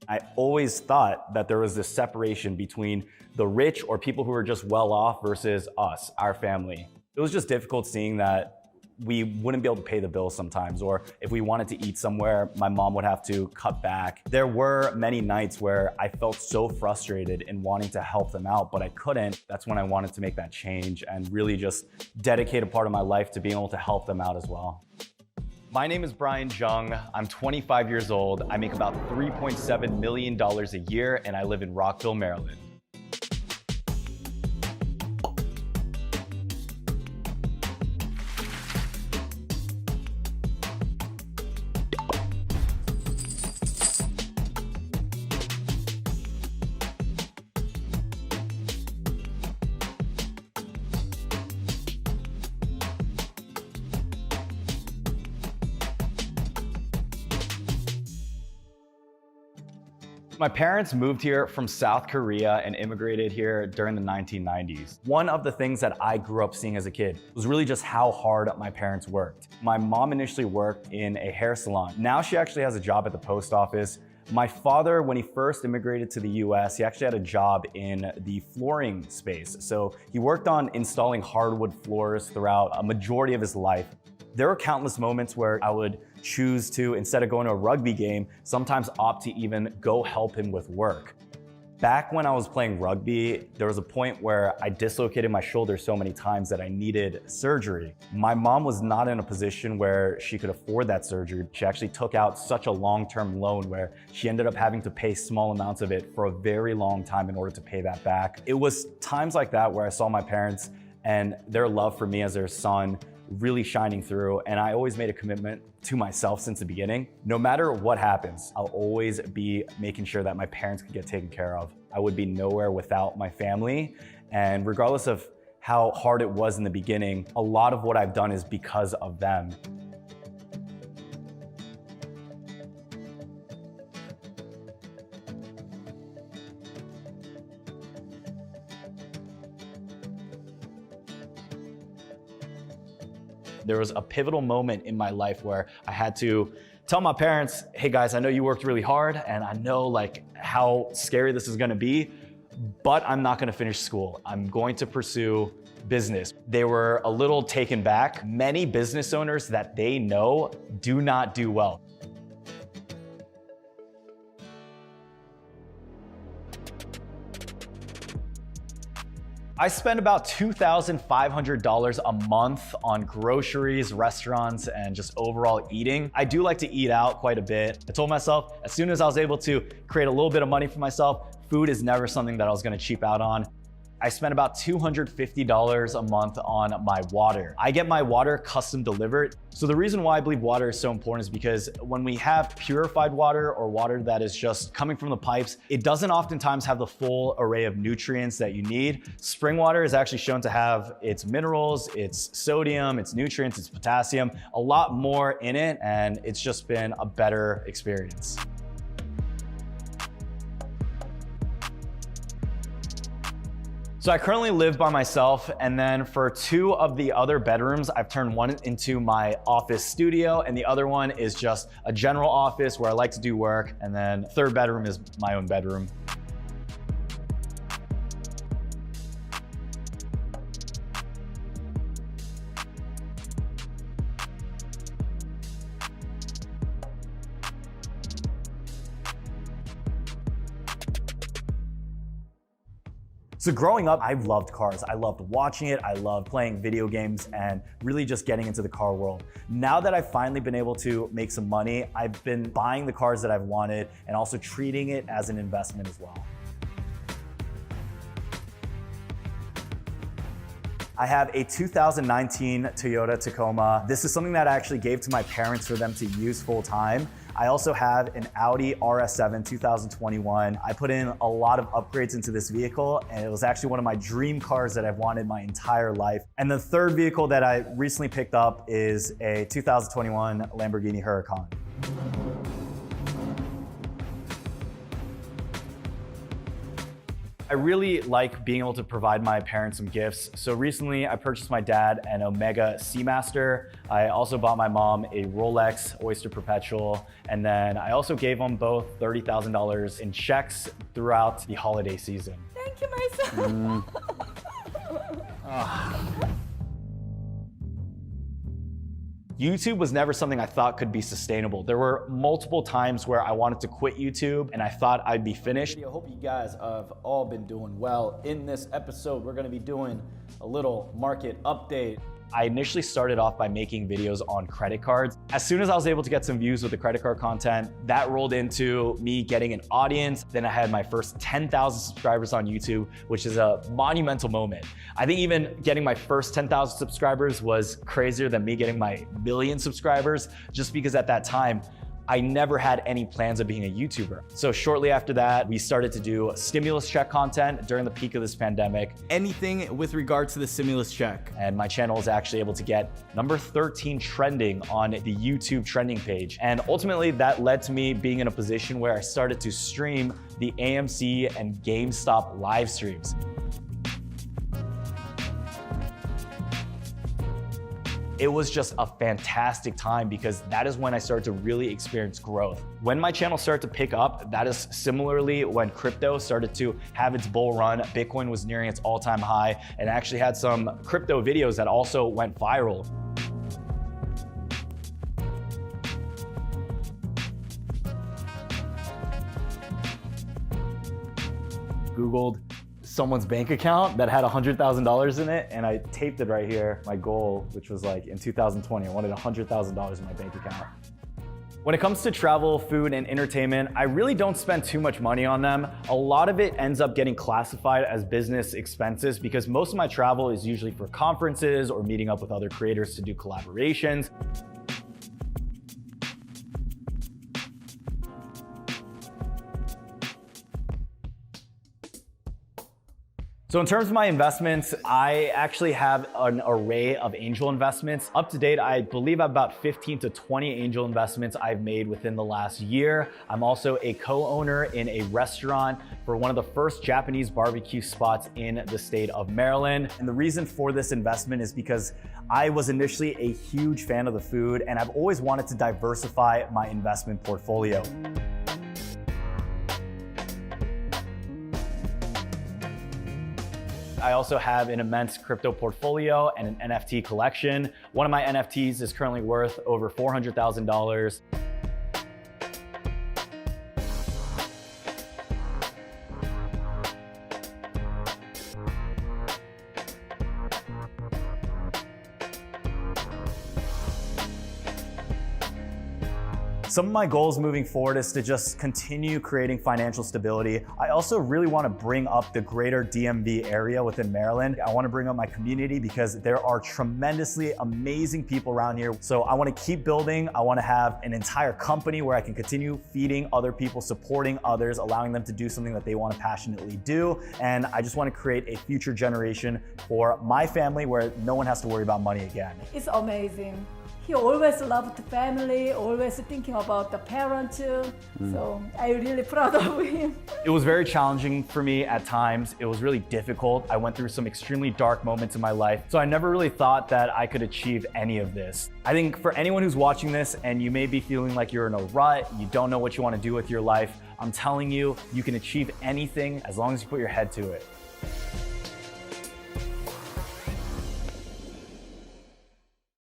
I always thought that there was this separation between the rich or people who are just well off versus us, our family. It was just difficult seeing that we wouldn't be able to pay the bills sometimes, or if we wanted to eat somewhere, my mom would have to cut back. There were many nights where I felt so frustrated in wanting to help them out, but I couldn't. That's when I wanted to make that change and really just dedicate a part of my life to being able to help them out as well. My name is Brian Jung. I'm 25 years old. I make about $3.7 million a year, and I live in Rockville, Maryland. My parents moved here from South Korea and immigrated here during the 1990s. One of the things that I grew up seeing as a kid was really just how hard my parents worked. My mom initially worked in a hair salon. Now she actually has a job at the post office. My father, when he first immigrated to the US, he actually had a job in the flooring space. So he worked on installing hardwood floors throughout a majority of his life. There were countless moments where I would choose to, instead of going to a rugby game, sometimes opt to even go help him with work. Back when I was playing rugby, there was a point where I dislocated my shoulder so many times that I needed surgery. My mom was not in a position where she could afford that surgery. She actually took out such a long-term loan where she ended up having to pay small amounts of it for a very long time in order to pay that back. It was times like that where I saw my parents and their love for me as their son really shining through, and I always made a commitment to myself since the beginning. No matter what happens, I'll always be making sure that my parents can get taken care of. I would be nowhere without my family, and regardless of how hard it was in the beginning, a lot of what I've done is because of them. There was a pivotal moment in my life where I had to tell my parents, hey guys, I know you worked really hard and I know like how scary this is gonna be, but I'm not gonna finish school. I'm going to pursue business. They were a little taken back. Many business owners that they know do not do well. I spend about $2,500 a month on groceries, restaurants, and just overall eating. I do like to eat out quite a bit. I told myself as soon as I was able to create a little bit of money for myself, food is never something that I was gonna cheap out on. I spend about $250 a month on my water. I get my water custom delivered. So the reason why I believe water is so important is because when we have purified water or water that is just coming from the pipes, it doesn't oftentimes have the full array of nutrients that you need. Spring water is actually shown to have its minerals, its sodium, its nutrients, its potassium, a lot more in it, and it's just been a better experience. So I currently live by myself, and then for two of the other bedrooms, I've turned one into my office studio, and the other one is just a general office where I like to do work, and then third bedroom is my own bedroom. So growing up, I loved cars. I loved watching it. I loved playing video games and really just getting into the car world. Now that I've finally been able to make some money, I've been buying the cars that I've wanted and also treating it as an investment as well. I have a 2019 Toyota Tacoma. This is something that I actually gave to my parents for them to use full time. I also have an Audi RS7 2021. I put in a lot of upgrades into this vehicle, and it was actually one of my dream cars that I've wanted my entire life. And the third vehicle that I recently picked up is a 2021 Lamborghini Huracan. I really like being able to provide my parents some gifts. So recently I purchased my dad an Omega Seamaster. I also bought my mom a Rolex Oyster Perpetual. And then I also gave them both $30,000 in checks throughout the holiday season. Thank you, my son. YouTube was never something I thought could be sustainable. There were multiple times where I wanted to quit YouTube and I thought I'd be finished. I hope you guys have all been doing well. In this episode, we're gonna be doing a little market update. I initially started off by making videos on credit cards. As soon as I was able to get some views with the credit card content, that rolled into me getting an audience. Then I had my first 10,000 subscribers on YouTube, which is a monumental moment. I think even getting my first 10,000 subscribers was crazier than me getting my million subscribers, just because at that time, I never had any plans of being a YouTuber. So shortly after that, we started to do stimulus check content during the peak of this pandemic. Anything with regard to the stimulus check. And my channel was actually able to get number 13 trending on the YouTube trending page. And ultimately that led to me being in a position where I started to stream the AMC and GameStop live streams. It was just a fantastic time because that is when I started to really experience growth. When my channel started to pick up, that is similarly when crypto started to have its bull run. Bitcoin was nearing its all-time high and actually had some crypto videos that also went viral. Googled someone's bank account that had $100,000 in it, and I taped it right here. My goal, which was like in 2020, I wanted $100,000 in my bank account. When it comes to travel, food, and entertainment, I really don't spend too much money on them. A lot of it ends up getting classified as business expenses because most of my travel is usually for conferences or meeting up with other creators to do collaborations. So in terms of my investments, I actually have an array of angel investments. Up to date, I believe I have about 15 to 20 angel investments I've made within the last year. I'm also a co-owner in a restaurant for one of the first Japanese barbecue spots in the state of Maryland. And the reason for this investment is because I was initially a huge fan of the food and I've always wanted to diversify my investment portfolio. I also have an immense crypto portfolio and an NFT collection. One of my NFTs is currently worth over $400,000. Some of my goals moving forward is to just continue creating financial stability. I also really want to bring up the greater DMV area within Maryland. I want to bring up my community because there are tremendously amazing people around here. So I want to keep building. I want to have an entire company where I can continue feeding other people, supporting others, allowing them to do something that they want to passionately do. And I just want to create a future generation for my family where no one has to worry about money again. It's amazing. He always loved the family, always thinking about the parents too. So I'm really proud of him. It was very challenging for me at times. It was really difficult. I went through some extremely dark moments in my life. So I never really thought that I could achieve any of this. I think for anyone who's watching this and you may be feeling like you're in a rut, you don't know what you want to do with your life, I'm telling you, you can achieve anything as long as you put your head to it.